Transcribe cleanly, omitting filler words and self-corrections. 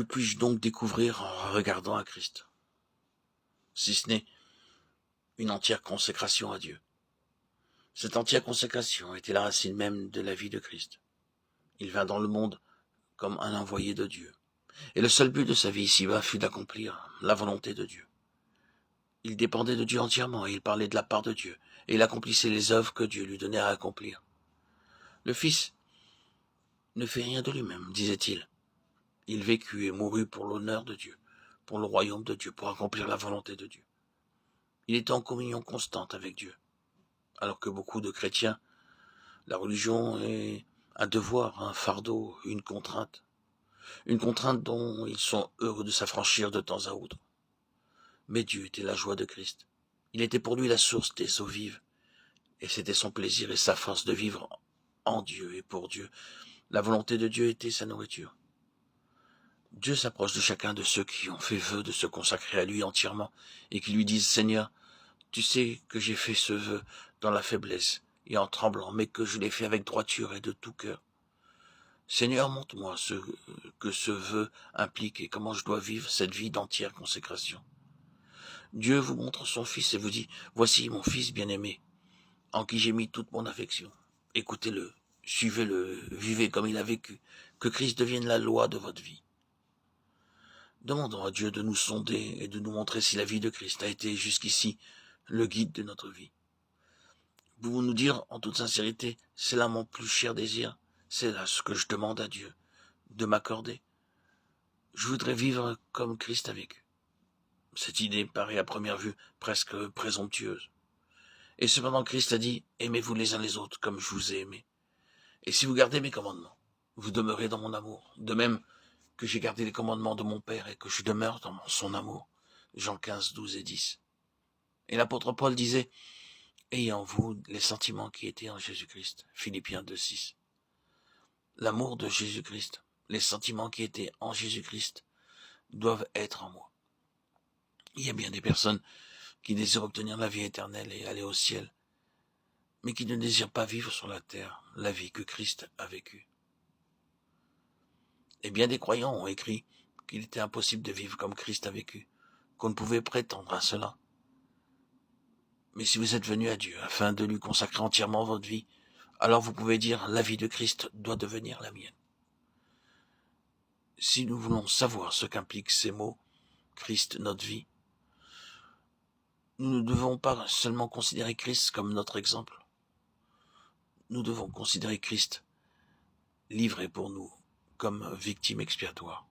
Que puis-je donc découvrir en regardant à Christ, si ce n'est une entière consécration à Dieu? Cette entière consécration était la racine même de la vie de Christ. Il vint dans le monde comme un envoyé de Dieu. Et le seul but de sa vie ici-bas fut d'accomplir la volonté de Dieu. Il dépendait de Dieu entièrement et il parlait de la part de Dieu. Et il accomplissait les œuvres que Dieu lui donnait à accomplir. Le Fils ne fait rien de lui-même, disait-il. Il vécut et mourut pour l'honneur de Dieu, pour le royaume de Dieu, pour accomplir la volonté de Dieu. Il était en communion constante avec Dieu. Alors que beaucoup de chrétiens, la religion est un devoir, un fardeau, une contrainte dont ils sont heureux de s'affranchir de temps à autre. Mais Dieu était la joie de Christ. Il était pour lui la source des eaux vives, et c'était son plaisir et sa force de vivre en Dieu et pour Dieu. La volonté de Dieu était sa nourriture. Dieu s'approche de chacun de ceux qui ont fait vœu de se consacrer à lui entièrement et qui lui disent « Seigneur, tu sais que j'ai fait ce vœu dans la faiblesse et en tremblant, mais que je l'ai fait avec droiture et de tout cœur. Seigneur, montre-moi ce que ce vœu implique et comment je dois vivre cette vie d'entière consécration. » Dieu vous montre son Fils et vous dit « Voici mon Fils bien-aimé, en qui j'ai mis toute mon affection. Écoutez-le, suivez-le, vivez comme il a vécu, que Christ devienne la loi de votre vie. » Demandons à Dieu de nous sonder et de nous montrer si la vie de Christ a été jusqu'ici le guide de notre vie. Pouvons nous dire en toute sincérité, c'est là mon plus cher désir, c'est là ce que je demande à Dieu de m'accorder. Je voudrais vivre comme Christ a vécu. Cette idée paraît à première vue presque présomptueuse. Et cependant Christ a dit, aimez-vous les uns les autres comme je vous ai aimé. Et si vous gardez mes commandements, vous demeurez dans mon amour, de même que j'ai gardé les commandements de mon Père et que je demeure dans son amour. Jean 15, 12 et 10. Et l'apôtre Paul disait, ayez en vous les sentiments qui étaient en Jésus-Christ. Philippiens 2, 6. L'amour de Jésus-Christ, les sentiments qui étaient en Jésus-Christ doivent être en moi. Il y a bien des personnes qui désirent obtenir la vie éternelle et aller au ciel, mais qui ne désirent pas vivre sur la terre la vie que Christ a vécue. Et bien des croyants ont écrit qu'il était impossible de vivre comme Christ a vécu, qu'on ne pouvait prétendre à cela. Mais si vous êtes venu à Dieu afin de lui consacrer entièrement votre vie, alors vous pouvez dire la vie de Christ doit devenir la mienne. Si nous voulons savoir ce qu'impliquent ces mots, Christ, notre vie, nous ne devons pas seulement considérer Christ comme notre exemple. Nous devons considérer Christ livré pour nous comme victime expiatoire.